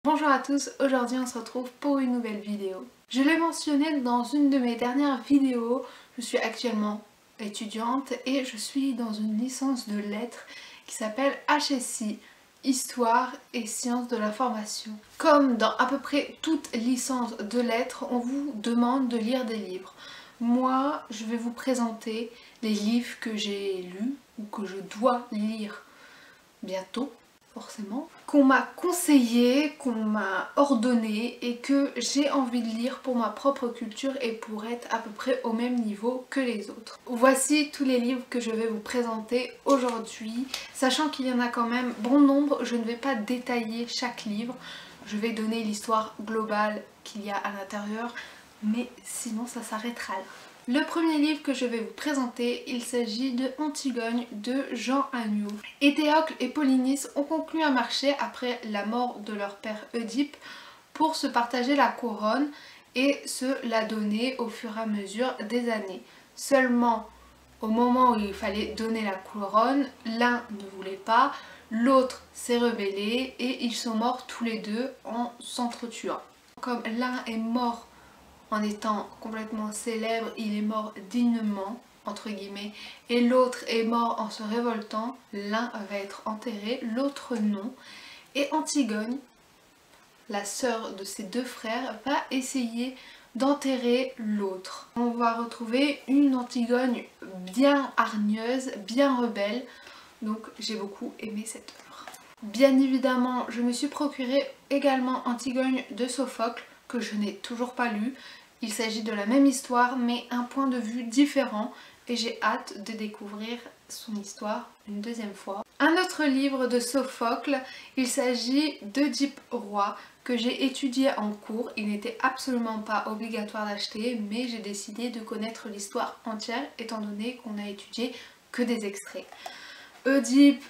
Bonjour à tous, aujourd'hui on se retrouve pour une nouvelle vidéo. Je l'ai mentionné dans une de mes dernières vidéos, je suis actuellement étudiante et je suis dans une licence de lettres qui s'appelle HSI, Histoire et Sciences de l'information. Comme dans à peu près toute licence de lettres, on vous demande de lire des livres. Moi, je vais vous présenter les livres que j'ai lus ou que je dois lire bientôt, forcément, qu'on m'a conseillé, qu'on m'a ordonné et que j'ai envie de lire pour ma propre culture et pour être à peu près au même niveau que les autres. Voici tous les livres que je vais vous présenter aujourd'hui, sachant qu'il y en a quand même bon nombre, je ne vais pas détailler chaque livre, je vais donner l'histoire globale qu'il y a à l'intérieur, mais sinon ça s'arrêtera là. Le premier livre que je vais vous présenter, il s'agit de Antigone de Jean Agnew. Éthéocle et Polynice ont conclu un marché après la mort de leur père Oedipe pour se partager la couronne et se la donner au fur et à mesure des années. Seulement, au moment où il fallait donner la couronne, l'un ne voulait pas, l'autre s'est rebellé et ils sont morts tous les deux en s'entretuant. Comme l'un est mort en étant complètement célèbre, il est mort dignement, entre guillemets, et l'autre est mort en se révoltant, l'un va être enterré, l'autre non. Et Antigone, la sœur de ses deux frères, va essayer d'enterrer l'autre. On va retrouver une Antigone bien hargneuse, bien rebelle, donc j'ai beaucoup aimé cette œuvre. Bien évidemment, je me suis procuré également Antigone de Sophocle, que je n'ai toujours pas lu. Il s'agit de la même histoire mais un point de vue différent et j'ai hâte de découvrir son histoire une deuxième fois. Un autre livre de Sophocle, il s'agit d'Œdipe Roi que j'ai étudié en cours. Il n'était absolument pas obligatoire d'acheter mais j'ai décidé de connaître l'histoire entière étant donné qu'on a étudié que des extraits. Oedipe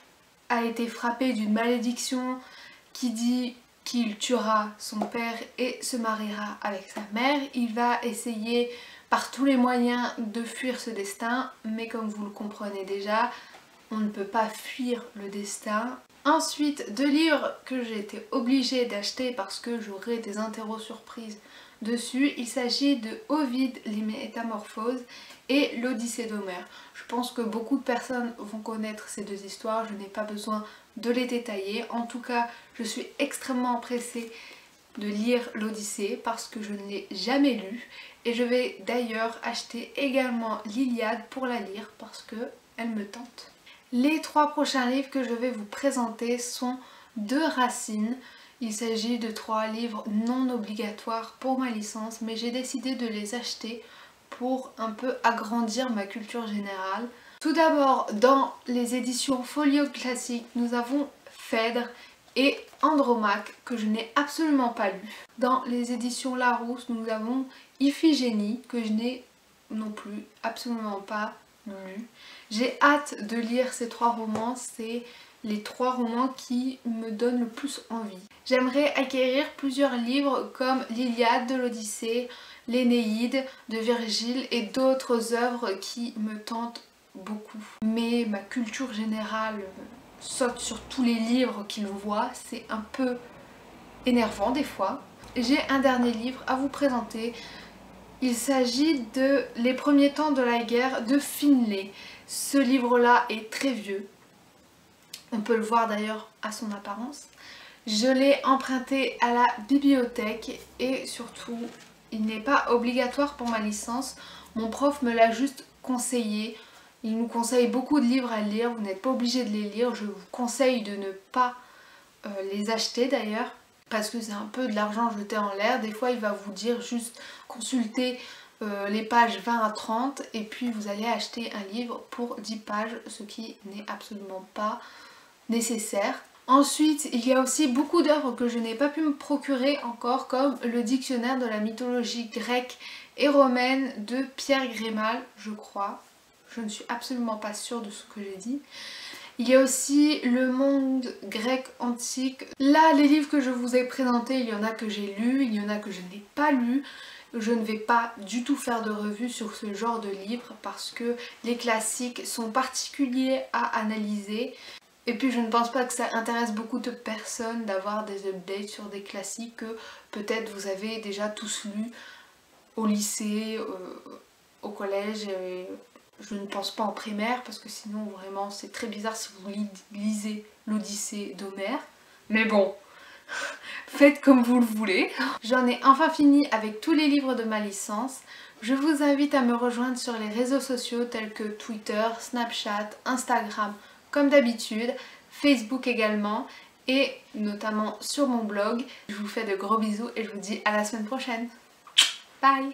a été frappé d'une malédiction qui dit qu'il tuera son père et se mariera avec sa mère. Il va essayer par tous les moyens de fuir ce destin, mais comme vous le comprenez déjà, on ne peut pas fuir le destin. Ensuite, deux livres que j'ai été obligée d'acheter parce que j'aurais des interros surprises dessus. Il s'agit de Ovide, les Métamorphoses et l'Odyssée d'Homère. Je pense que beaucoup de personnes vont connaître ces deux histoires, je n'ai pas besoin de les détailler. En tout cas, je suis extrêmement pressée de lire l'Odyssée parce que je ne l'ai jamais lu et je vais d'ailleurs acheter également l'Iliade pour la lire parce qu'elle me tente. Les trois prochains livres que je vais vous présenter sont de Racine. Il s'agit de trois livres non obligatoires pour ma licence mais j'ai décidé de les acheter pour un peu agrandir ma culture générale. Tout d'abord, dans les éditions Folio Classique, nous avons Phèdre et Andromaque que je n'ai absolument pas lu. Dans les éditions Larousse, nous avons Iphigénie que je n'ai non plus absolument pas lu. J'ai hâte de lire ces trois romans, c'est les trois romans qui me donnent le plus envie. J'aimerais acquérir plusieurs livres comme l'Iliade de l'Odyssée, l'Énéide de Virgile et d'autres œuvres qui me tentent beaucoup. Mais ma culture générale saute sur tous les livres qu'il voit, c'est un peu énervant des fois. J'ai un dernier livre à vous présenter. Il s'agit de Les premiers temps de la guerre de Finlay. Ce livre-là est très vieux. On peut le voir d'ailleurs à son apparence. Je l'ai emprunté à la bibliothèque et surtout, il n'est pas obligatoire pour ma licence. Mon prof me l'a juste conseillé. Il nous conseille beaucoup de livres à lire, vous n'êtes pas obligé de les lire. Je vous conseille de ne pas les acheter d'ailleurs parce que c'est un peu de l'argent jeté en l'air. Des fois il va vous dire juste consultez les pages 20 à 30 et puis vous allez acheter un livre pour 10 pages, ce qui n'est absolument pas nécessaire. Ensuite, il y a aussi beaucoup d'œuvres que je n'ai pas pu me procurer encore, comme le dictionnaire de la mythologie grecque et romaine de Pierre Grémal, je crois. Je ne suis absolument pas sûre de ce que j'ai dit. Il y a aussi le monde grec antique. Là, les livres que je vous ai présentés, il y en a que j'ai lus, il y en a que je n'ai pas lus. Je ne vais pas du tout faire de revue sur ce genre de livres parce que les classiques sont particuliers à analyser. Et puis je ne pense pas que ça intéresse beaucoup de personnes d'avoir des updates sur des classiques que peut-être vous avez déjà tous lus au lycée, au collège, et je ne pense pas en primaire parce que sinon vraiment c'est très bizarre si vous lisez l'Odyssée d'Homère. Mais bon, faites comme vous le voulez. J'en ai enfin fini avec tous les livres de ma licence. Je vous invite à me rejoindre sur les réseaux sociaux tels que Twitter, Snapchat, Instagram comme d'habitude, Facebook également et notamment sur mon blog. Je vous fais de gros bisous et je vous dis à la semaine prochaine. Bye!